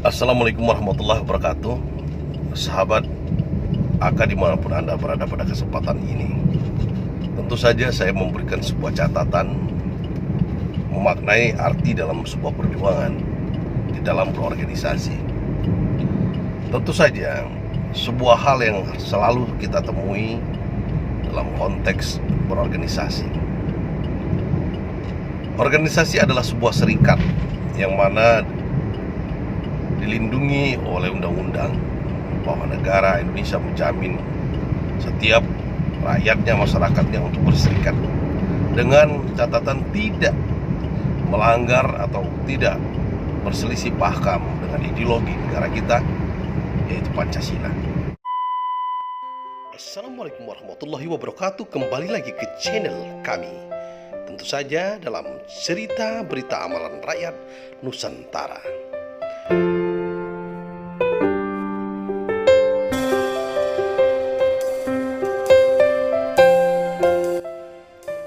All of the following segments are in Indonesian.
Assalamualaikum warahmatullahi wabarakatuh. Sahabat AK dimanapun Anda berada pada kesempatan ini, tentu saja saya memberikan sebuah catatan memaknai arti dalam sebuah perjuangan di dalam berorganisasi. Tentu saja sebuah hal yang selalu kita temui dalam konteks berorganisasi. Organisasi adalah sebuah serikat yang mana dilindungi oleh undang-undang bahwa negara Indonesia menjamin setiap rakyatnya, masyarakatnya untuk berserikat dengan catatan tidak melanggar atau tidak berselisih paham dengan ideologi negara kita, yaitu Pancasila. Assalamualaikum warahmatullahi wabarakatuh. Kembali lagi ke channel kami, tentu saja dalam cerita berita amalan rakyat Nusantara.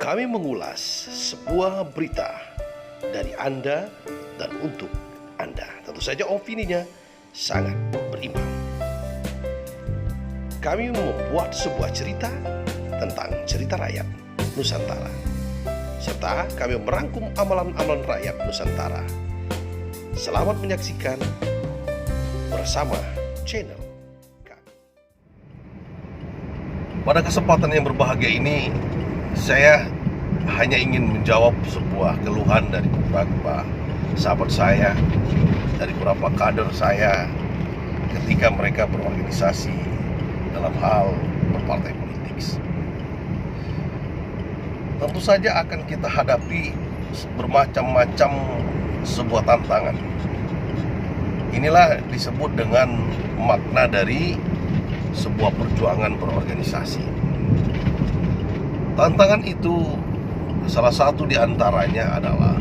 Kami mengulas sebuah berita dari Anda dan untuk Anda. Tentu saja opininya sangat berimbang. Kami membuat sebuah cerita tentang cerita rakyat Nusantara, serta kami merangkum amalan-amalan rakyat Nusantara. Selamat menyaksikan bersama channel kami. Pada kesempatan yang berbahagia ini, saya hanya ingin menjawab sebuah keluhan dari beberapa sahabat saya, dari beberapa kader saya ketika mereka berorganisasi dalam hal berpartai politik. Tentu saja akan kita hadapi bermacam-macam sebuah tantangan. Inilah disebut dengan makna dari sebuah perjuangan berorganisasi. Tantangan itu salah satu di antaranya adalah,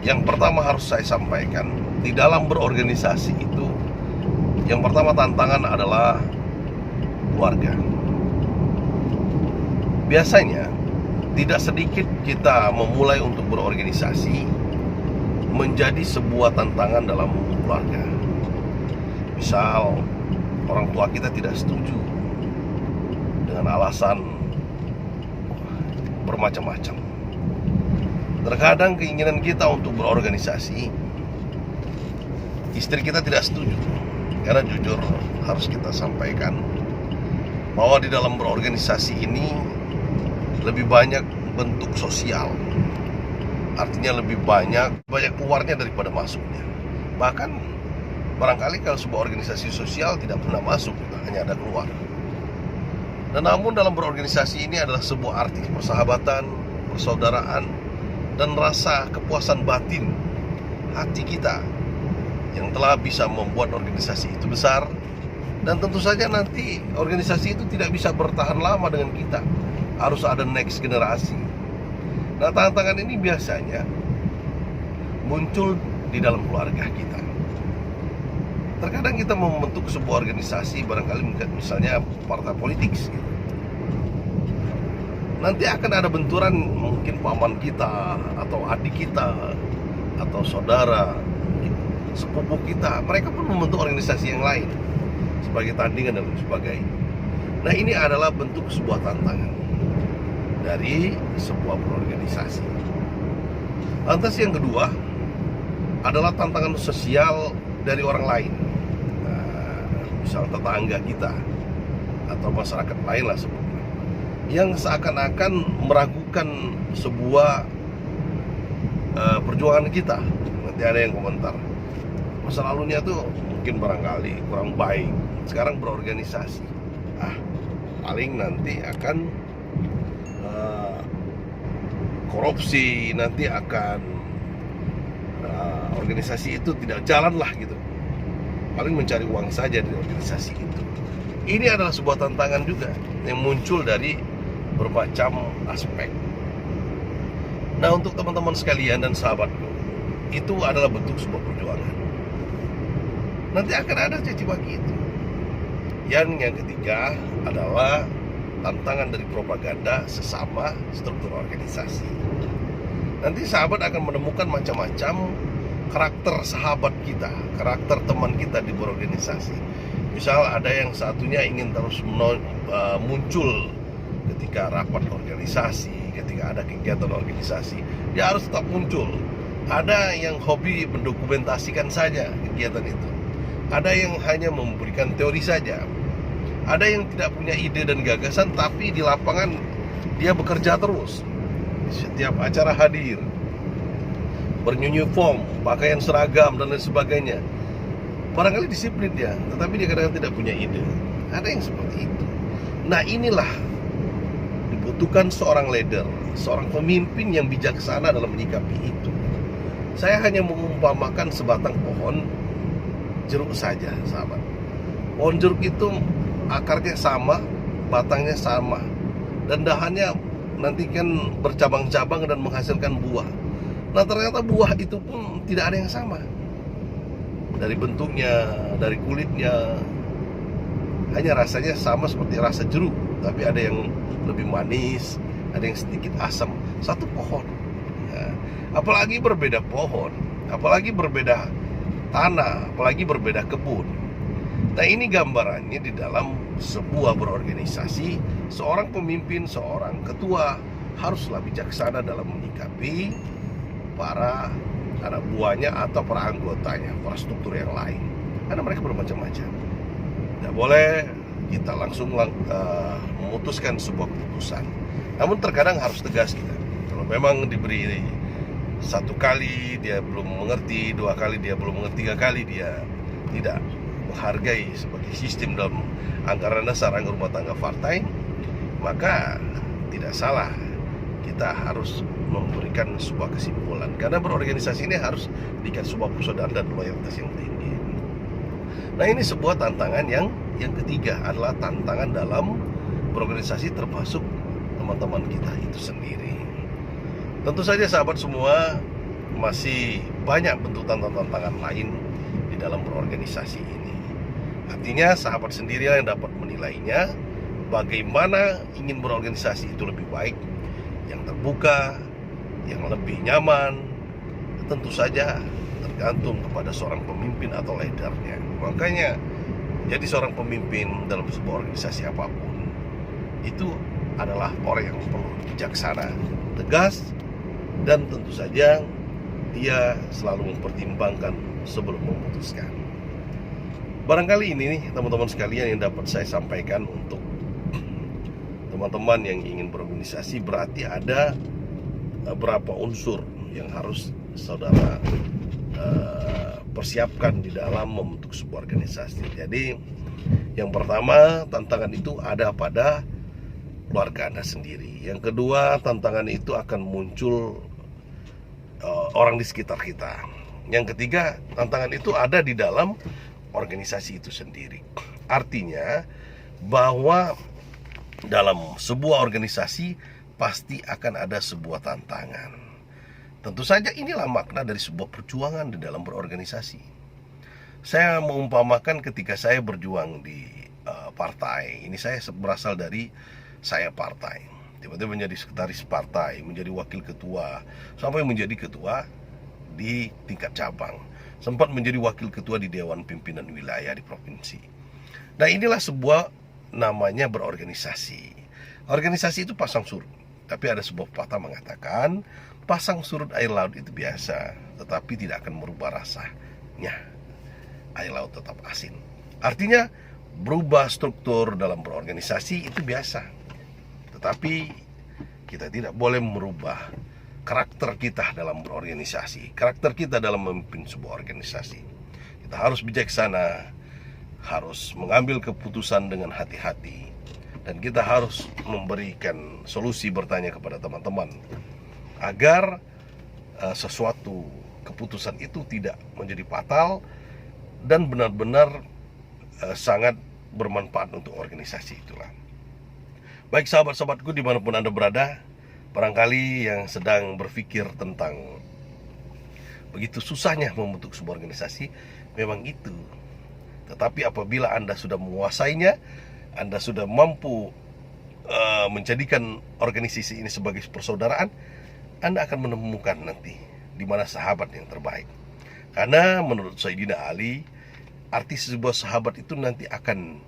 yang pertama harus saya sampaikan, di dalam berorganisasi itu yang pertama tantangan adalah keluarga. Biasanya tidak sedikit kita memulai untuk berorganisasi menjadi sebuah tantangan dalam keluarga. Misal orang tua kita tidak setuju dengan alasan bermacam-macam. Terkadang keinginan kita untuk berorganisasi, istri kita tidak setuju. Karena jujur harus kita sampaikan bahwa di dalam berorganisasi ini lebih banyak bentuk sosial. Artinya lebih banyak keluarnya daripada masuknya. Bahkan barangkali kalau sebuah organisasi sosial tidak pernah masuk, hanya ada keluar. Dan namun dalam berorganisasi ini adalah sebuah arti persahabatan, persaudaraan, dan rasa kepuasan batin hati kita yang telah bisa membuat organisasi itu besar. Dan tentu saja nanti organisasi itu tidak bisa bertahan lama dengan kita, harus ada next generasi. Nah, tantangan ini biasanya muncul di dalam keluarga kita. Terkadang kita membentuk sebuah organisasi, barangkali misalnya partai politik gitu. Nanti akan ada benturan, mungkin paman kita atau adik kita atau saudara sepupu kita, mereka pun membentuk organisasi yang lain sebagai tandingan dan sebagainya. Nah, ini adalah bentuk sebuah tantangan dari sebuah berorganisasi. Lantas yang kedua adalah tantangan sosial dari orang lain. Misal tetangga kita atau masyarakat lain lah sebutnya, yang seakan-akan meragukan sebuah perjuangan kita. Nanti ada yang komentar, masa lalunya tuh mungkin barangkali kurang baik, sekarang berorganisasi, paling nanti akan korupsi, nanti akan organisasi itu tidak jalan lah gitu, paling mencari uang saja di organisasi itu. Ini adalah sebuah tantangan juga yang muncul dari bermacam aspek. Nah, untuk teman-teman sekalian dan sahabatku, itu adalah bentuk sebuah perjuangan. Nanti akan ada caci maki itu. Yang ketiga adalah tantangan dari propaganda sesama struktur organisasi. Nanti sahabat akan menemukan macam-macam karakter sahabat kita, karakter teman kita di berorganisasi. Misal ada yang satunya ingin terus muncul ketika rapat organisasi, ketika ada kegiatan organisasi, dia harus tetap muncul. Ada yang hobi mendokumentasikan saja kegiatan itu. Ada yang hanya memberikan teori saja. Ada yang tidak punya ide dan gagasan, tapi di lapangan dia bekerja terus. Setiap acara hadir, beruniform, pakaian seragam dan lain sebagainya. Barangkali disiplin dia, tetapi dia kadang-kadang tidak punya ide. Ada yang seperti itu. Nah, inilah dibutuhkan seorang leader, seorang pemimpin yang bijaksana dalam menyikapi itu. Saya hanya mengumpamakan sebatang pohon jeruk saja, sahabat. Pohon jeruk itu akarnya sama, batangnya sama, dan dahannya nanti kan bercabang-cabang dan menghasilkan buah. Nah, ternyata buah itu pun tidak ada yang sama. Dari bentuknya, dari kulitnya, hanya rasanya sama seperti rasa jeruk, tapi ada yang lebih manis, ada yang sedikit asam. Satu pohon. Apalagi berbeda pohon, apalagi berbeda tanah, apalagi berbeda kebun. Nah, ini gambarannya di dalam sebuah berorganisasi. Seorang pemimpin, seorang ketua haruslah bijaksana dalam menyikapi para anak buahnya atau para anggotanya, para struktur yang lain. Karena mereka bermacam-macam. Tidak boleh kita langsung memutuskan sebuah keputusan. Namun terkadang harus tegas kita. Kalau memang diberi satu kali dia belum mengerti, dua kali dia belum mengerti, tiga kali dia tidak menghargai sebagai sistem dalam anggaran dasar anggaran rumah tangga partai, maka tidak salah kita harus memberikan sebuah kesimpulan. Karena berorganisasi ini harus diikat sebuah persaudaraan dan loyalitas yang tinggi. Nah, ini sebuah tantangan yang ketiga adalah tantangan dalam berorganisasi, termasuk teman-teman kita itu sendiri. Tentu saja sahabat semua, masih banyak bentuk tantangan lain di dalam berorganisasi ini. Artinya sahabat sendiri yang dapat menilainya, bagaimana ingin berorganisasi itu lebih baik, yang terbuka, yang lebih nyaman. Tentu saja tergantung kepada seorang pemimpin atau leadernya. Makanya jadi seorang pemimpin dalam sebuah organisasi apapun itu adalah orang yang perlu bijaksana, tegas, dan tentu saja dia selalu mempertimbangkan sebelum memutuskan. Barangkali ini nih teman-teman sekalian yang dapat saya sampaikan untuk teman-teman yang ingin berorganisasi. Berarti ada beberapa unsur yang harus saudara persiapkan di dalam membentuk sebuah organisasi. Jadi yang pertama, tantangan itu ada pada keluarga Anda sendiri. Yang kedua, tantangan itu akan muncul orang di sekitar kita. Yang ketiga, tantangan itu ada di dalam organisasi itu sendiri. Artinya bahwa dalam sebuah organisasi pasti akan ada sebuah tantangan. Tentu saja inilah makna dari sebuah perjuangan di dalam berorganisasi. Saya mengumpamakan ketika saya berjuang di partai. Ini saya berasal dari saya partai. Tiba-tiba menjadi sekretaris partai, menjadi wakil ketua, sampai menjadi ketua di tingkat cabang. Sempat menjadi wakil ketua di Dewan Pimpinan Wilayah di provinsi. Nah, inilah sebuah namanya berorganisasi. Organisasi itu pasang surut. Tapi ada sebuah pepatah mengatakan, pasang surut air laut itu biasa, tetapi tidak akan merubah rasanya. Air laut tetap asin. Artinya, berubah struktur dalam berorganisasi itu biasa. Tetapi kita tidak boleh merubah karakter kita dalam berorganisasi, karakter kita dalam memimpin sebuah organisasi. Kita harus bijaksana, harus mengambil keputusan dengan hati-hati, dan kita harus memberikan solusi, bertanya kepada teman-teman agar sesuatu keputusan itu tidak menjadi fatal dan benar-benar sangat bermanfaat untuk organisasi itulah. Baik sahabat-sahabatku dimanapun Anda berada, barangkali yang sedang berpikir tentang begitu susahnya membentuk sebuah organisasi, memang itu. Tetapi apabila Anda sudah menguasainya, Anda sudah mampu menjadikan organisasi ini sebagai persaudaraan, Anda akan menemukan nanti di mana sahabat yang terbaik. Karena menurut Sayyidina Ali, arti sebuah sahabat itu nanti akan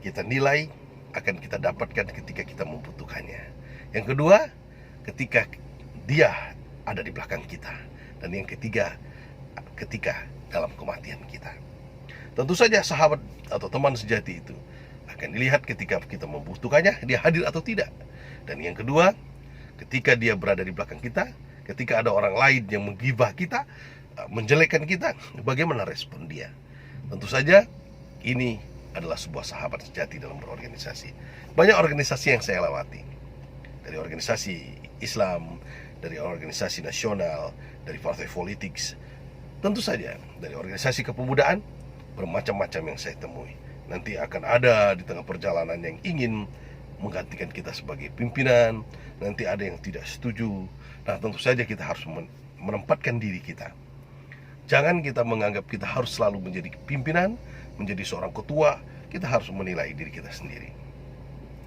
kita nilai, akan kita dapatkan ketika kita membutuhkannya. Yang kedua, ketika dia ada di belakang kita. Dan yang ketiga, ketika dalam kematian kita. Tentu saja sahabat atau teman sejati itu akan dilihat ketika kita membutuhkannya, dia hadir atau tidak. Dan yang kedua, ketika dia berada di belakang kita, ketika ada orang lain yang menggibah kita, menjelekkan kita, bagaimana respon dia? Tentu saja ini adalah sebuah sahabat sejati dalam berorganisasi. Banyak organisasi yang saya lewati, dari organisasi Islam, dari organisasi nasional, dari partai politik, tentu saja dari organisasi kepemudaan, bermacam-macam yang saya temui. Nanti akan ada di tengah perjalanan yang ingin menggantikan kita sebagai pimpinan, nanti ada yang tidak setuju. Nah, tentu saja kita harus menempatkan diri kita. Jangan kita menganggap kita harus selalu menjadi pimpinan, menjadi seorang ketua. Kita harus menilai diri kita sendiri.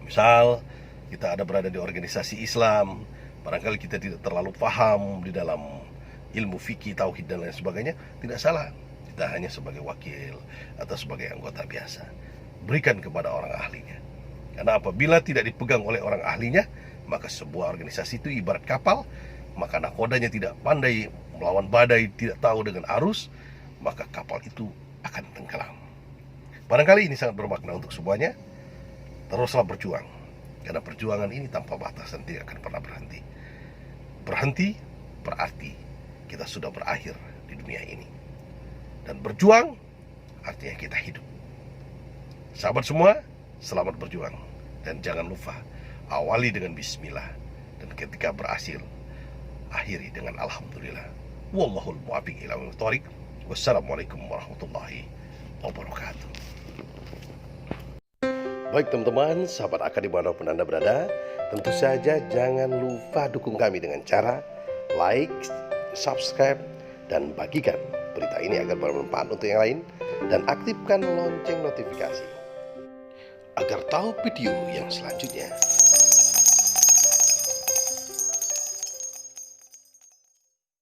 Misal, kita ada berada di organisasi Islam, barangkali kita tidak terlalu paham di dalam ilmu fikih, tauhid, dan lain sebagainya. Tidak salah, kita hanya sebagai wakil atau sebagai anggota biasa. Berikan kepada orang ahlinya. Karena apabila tidak dipegang oleh orang ahlinya, maka sebuah organisasi itu ibarat kapal. Maka nakodanya tidak pandai melawan badai, tidak tahu dengan arus, maka kapal itu akan tenggelam. Barangkali ini sangat bermakna untuk semuanya. Teruslah berjuang, karena perjuangan ini tanpa batas dan tidak akan pernah berhenti. Berhenti berarti kita sudah berakhir di dunia ini. Dan berjuang artinya kita hidup. Sahabat semua, selamat berjuang. Dan jangan lupa, awali dengan bismillah. Dan ketika berhasil, akhiri dengan alhamdulillah. Wallahul muwaffiq ila aqwamit thoriq. Wassalamualaikum warahmatullahi wabarakatuh. Baik teman-teman, sahabat AK dimanapun Anda berada, tentu saja jangan lupa dukung kami dengan cara like, subscribe, dan bagikan berita ini agar bermanfaat untuk yang lain, dan aktifkan lonceng notifikasi agar tahu video yang selanjutnya.